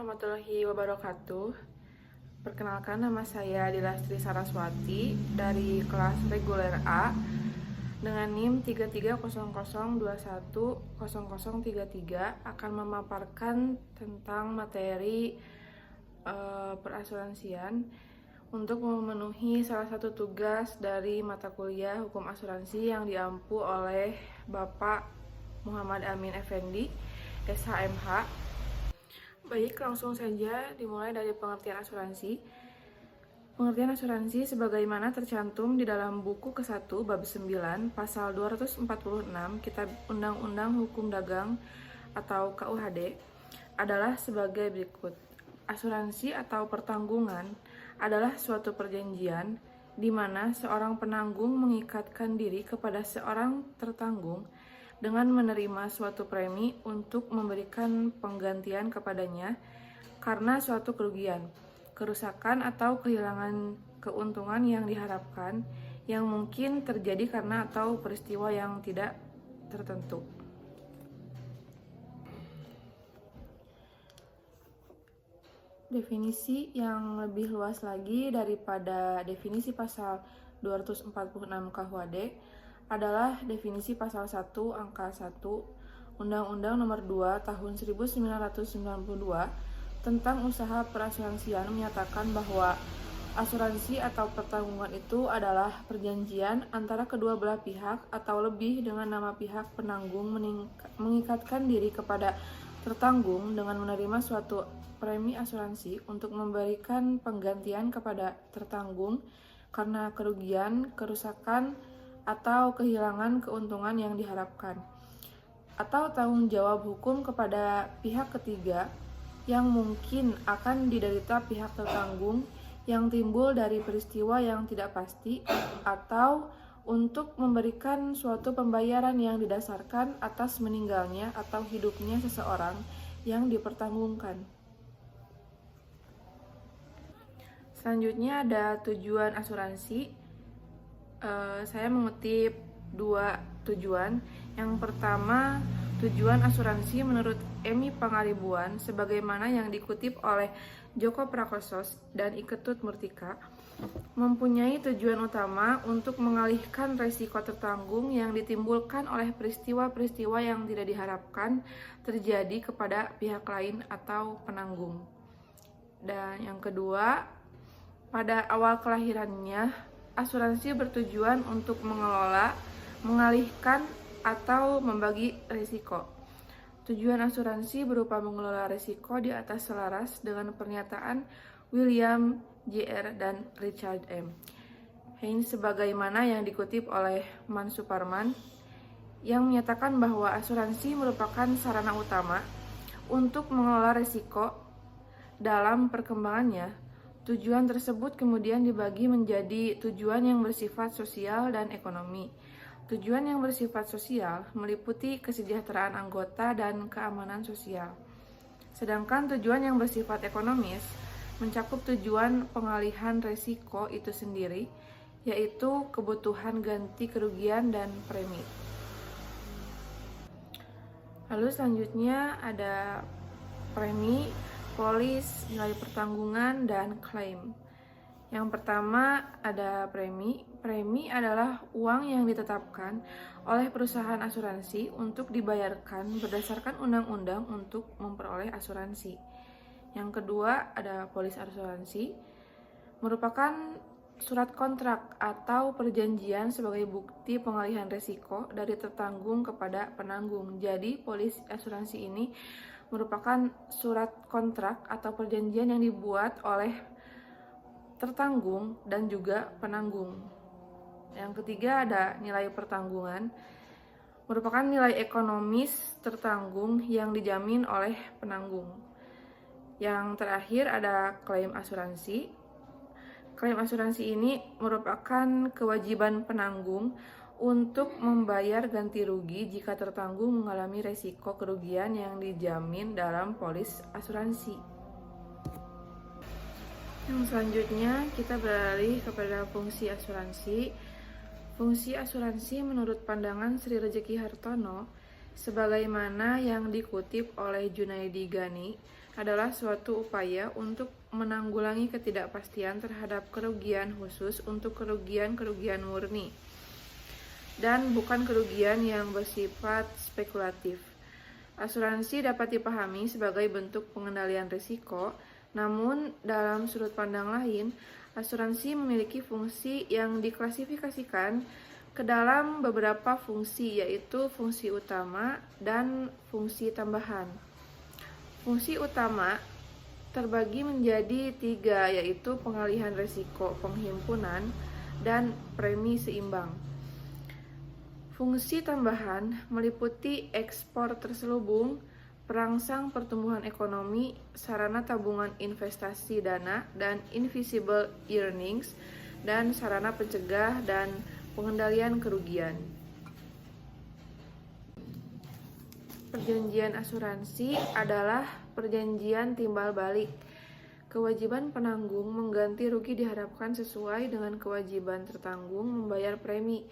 warahmatullahi wabarakatuh. Perkenalkan, nama saya Dilastri Saraswati dari kelas reguler A dengan NIM 3300210033 akan memaparkan tentang materi perasuransian untuk memenuhi salah satu tugas dari mata kuliah Hukum Asuransi yang diampu oleh Bapak Muhammad Amin Effendi, SHMH. Baik, langsung saja dimulai dari pengertian asuransi. Pengertian asuransi sebagaimana tercantum di dalam buku ke-1 bab 9 pasal 246 Kitab Undang-Undang Hukum Dagang atau KUHD adalah sebagai berikut. Asuransi atau pertanggungan adalah suatu perjanjian di mana seorang penanggung mengikatkan diri kepada seorang tertanggung dengan menerima suatu premi untuk memberikan penggantian kepadanya karena suatu kerugian, kerusakan atau kehilangan keuntungan yang diharapkan yang mungkin terjadi karena atau peristiwa yang tidak tertentu. Definisi yang lebih luas lagi daripada definisi pasal 246 KUHD adalah definisi pasal 1 angka 1 Undang-Undang Nomor 2 Tahun 1992 tentang usaha perasuransian menyatakan bahwa asuransi atau pertanggungan itu adalah perjanjian antara kedua belah pihak atau lebih dengan nama pihak penanggung mengikatkan diri kepada tertanggung dengan menerima suatu premi asuransi untuk memberikan penggantian kepada tertanggung karena kerugian, kerusakan, atau kehilangan keuntungan yang diharapkan, atau tanggung jawab hukum kepada pihak ketiga yang mungkin akan diderita pihak tertanggung yang timbul dari peristiwa yang tidak pasti, atau untuk memberikan suatu pembayaran yang didasarkan atas meninggalnya atau hidupnya seseorang yang dipertanggungkan. Selanjutnya ada tujuan asuransi. Saya mengutip dua tujuan. Yang pertama, tujuan asuransi menurut Emi Pangaribuan sebagaimana yang dikutip oleh Joko Prakoso dan Iketut Murtika mempunyai tujuan utama untuk mengalihkan resiko tertanggung yang ditimbulkan oleh peristiwa-peristiwa yang tidak diharapkan terjadi kepada pihak lain atau penanggung. Dan yang kedua, pada awal kelahirannya asuransi bertujuan untuk mengelola, mengalihkan, atau membagi risiko. Tujuan asuransi berupa mengelola risiko di atas selaras dengan pernyataan William J.R. dan Richard M. Haynes sebagaimana yang dikutip oleh Man Suparman yang menyatakan bahwa asuransi merupakan sarana utama untuk mengelola risiko dalam perkembangannya. Tujuan tersebut kemudian dibagi menjadi tujuan yang bersifat sosial dan ekonomi. Tujuan yang bersifat sosial meliputi kesejahteraan anggota dan keamanan sosial. Sedangkan tujuan yang bersifat ekonomis mencakup tujuan pengalihan risiko itu sendiri, yaitu kebutuhan ganti kerugian dan premi. Lalu selanjutnya ada premi, polis, nilai pertanggungan, dan klaim. Yang pertama ada premi. Premi adalah uang yang ditetapkan oleh perusahaan asuransi untuk dibayarkan berdasarkan undang-undang untuk memperoleh asuransi. Yang kedua ada polis asuransi, merupakan surat kontrak atau perjanjian sebagai bukti pengalihan risiko dari tertanggung kepada penanggung. Jadi polis asuransi ini merupakan surat kontrak atau perjanjian yang dibuat oleh tertanggung dan juga penanggung. Yang ketiga ada nilai pertanggungan, merupakan nilai ekonomis tertanggung yang dijamin oleh penanggung. Yang terakhir ada klaim asuransi. Klaim asuransi ini merupakan kewajiban penanggung untuk membayar ganti rugi jika tertanggung mengalami resiko kerugian yang dijamin dalam polis asuransi. Yang selanjutnya kita beralih kepada fungsi asuransi. Fungsi asuransi menurut pandangan Sri Rejeki Hartono sebagaimana yang dikutip oleh Junaidi Gani adalah suatu upaya untuk menanggulangi ketidakpastian terhadap kerugian khusus untuk kerugian-kerugian murni dan bukan kerugian yang bersifat spekulatif. Asuransi dapat dipahami sebagai bentuk pengendalian risiko, namun dalam sudut pandang lain, asuransi memiliki fungsi yang diklasifikasikan ke dalam beberapa fungsi, yaitu fungsi utama dan fungsi tambahan. Fungsi utama terbagi menjadi 3, yaitu pengalihan risiko penghimpunan dan premi seimbang. Fungsi tambahan meliputi ekspor terselubung, perangsang pertumbuhan ekonomi, sarana tabungan investasi dana, dan invisible earnings, dan sarana pencegah dan pengendalian kerugian. Perjanjian asuransi adalah perjanjian timbal balik. Kewajiban penanggung mengganti rugi diharapkan sesuai dengan kewajiban tertanggung membayar premi.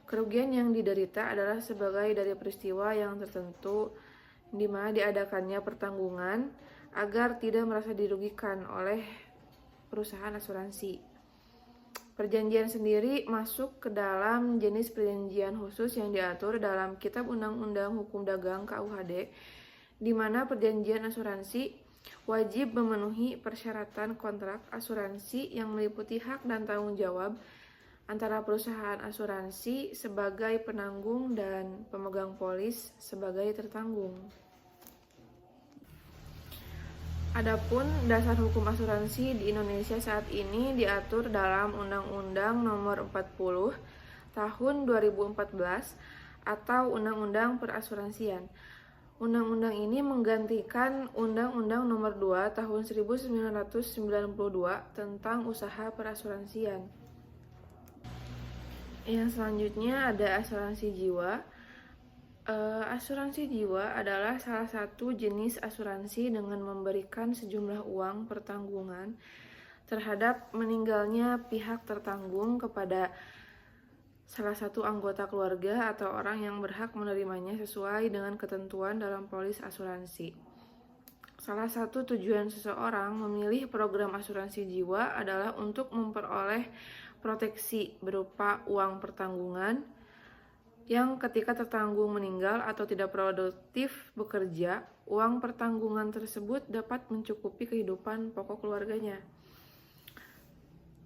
Kerugian yang diderita adalah sebagai dari peristiwa yang tertentu di mana diadakannya pertanggungan agar tidak merasa dirugikan oleh perusahaan asuransi. Perjanjian sendiri masuk ke dalam jenis perjanjian khusus yang diatur dalam Kitab Undang-Undang Hukum Dagang KUHD, di mana perjanjian asuransi wajib memenuhi persyaratan kontrak asuransi yang meliputi hak dan tanggung jawab antara perusahaan asuransi sebagai penanggung dan pemegang polis sebagai tertanggung. Adapun dasar hukum asuransi di Indonesia saat ini diatur dalam Undang-Undang Nomor 40 Tahun 2014 atau Undang-Undang Perasuransian. Undang-undang ini menggantikan Undang-Undang Nomor 2 Tahun 1992 tentang usaha perasuransian. Yang selanjutnya ada asuransi jiwa. Asuransi jiwa adalah salah satu jenis asuransi dengan memberikan sejumlah uang pertanggungan terhadap meninggalnya pihak tertanggung kepada salah satu anggota keluarga atau orang yang berhak menerimanya sesuai dengan ketentuan dalam polis asuransi. Salah satu tujuan seseorang memilih program asuransi jiwa adalah untuk memperoleh proteksi berupa uang pertanggungan yang ketika tertanggung meninggal atau tidak produktif bekerja, uang pertanggungan tersebut dapat mencukupi kehidupan pokok keluarganya.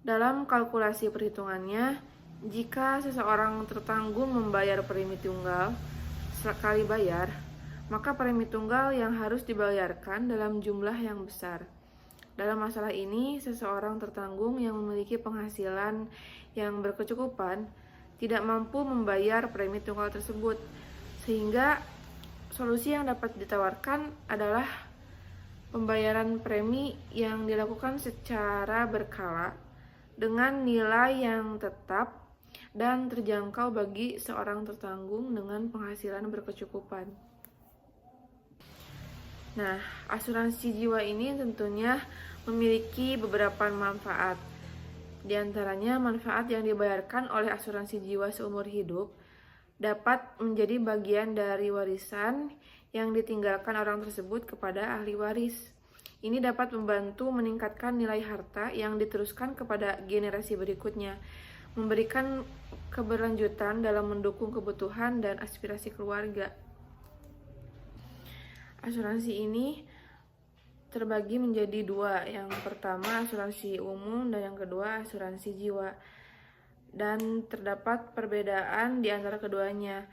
Dalam kalkulasi perhitungannya, jika seseorang tertanggung membayar premi tunggal sekali bayar, maka premi tunggal yang harus dibayarkan dalam jumlah yang besar. Dalam masalah ini, seseorang tertanggung yang memiliki penghasilan yang berkecukupan tidak mampu membayar premi tunggal tersebut, sehingga solusi yang dapat ditawarkan adalah pembayaran premi yang dilakukan secara berkala dengan nilai yang tetap dan terjangkau bagi seorang tertanggung dengan penghasilan berkecukupan. Nah, asuransi jiwa ini tentunya memiliki beberapa manfaat. Di antaranya, manfaat yang dibayarkan oleh asuransi jiwa seumur hidup dapat menjadi bagian dari warisan yang ditinggalkan orang tersebut kepada ahli waris. Ini dapat membantu meningkatkan nilai harta yang diteruskan kepada generasi berikutnya, memberikan keberlanjutan dalam mendukung kebutuhan dan aspirasi keluarga. Asuransi ini terbagi menjadi 2. Yang pertama asuransi umum dan yang kedua asuransi jiwa. Dan terdapat perbedaan di antara keduanya.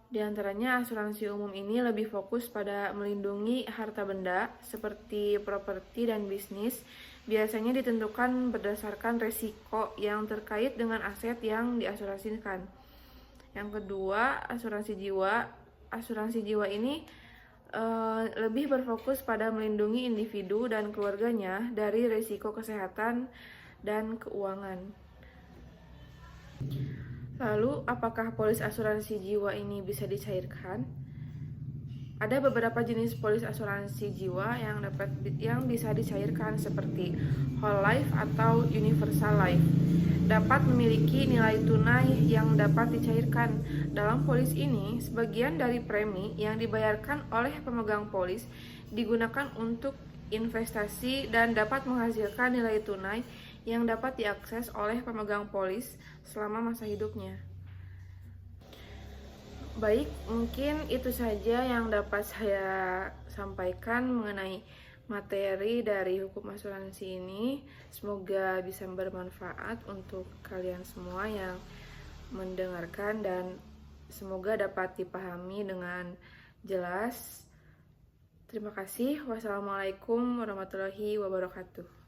Di antaranya asuransi umum ini lebih fokus pada melindungi harta benda seperti properti dan bisnis. Biasanya ditentukan berdasarkan resiko yang terkait dengan aset yang diasuransikan. Yang kedua asuransi jiwa. Asuransi jiwa ini lebih berfokus pada melindungi individu dan keluarganya dari risiko kesehatan dan keuangan. Lalu, apakah polis asuransi jiwa ini bisa dicairkan? Ada beberapa jenis polis asuransi jiwa yang bisa dicairkan seperti whole life atau universal life. Dapat memiliki nilai tunai yang dapat dicairkan. Dalam polis ini, sebagian dari premi yang dibayarkan oleh pemegang polis digunakan untuk investasi dan dapat menghasilkan nilai tunai yang dapat diakses oleh pemegang polis selama masa hidupnya. Baik, mungkin itu saja yang dapat saya sampaikan mengenai materi dari hukum asuransi ini. Semoga bisa bermanfaat untuk kalian semua yang mendengarkan dan semoga dapat dipahami dengan jelas. Terima kasih. Wassalamualaikum warahmatullahi wabarakatuh.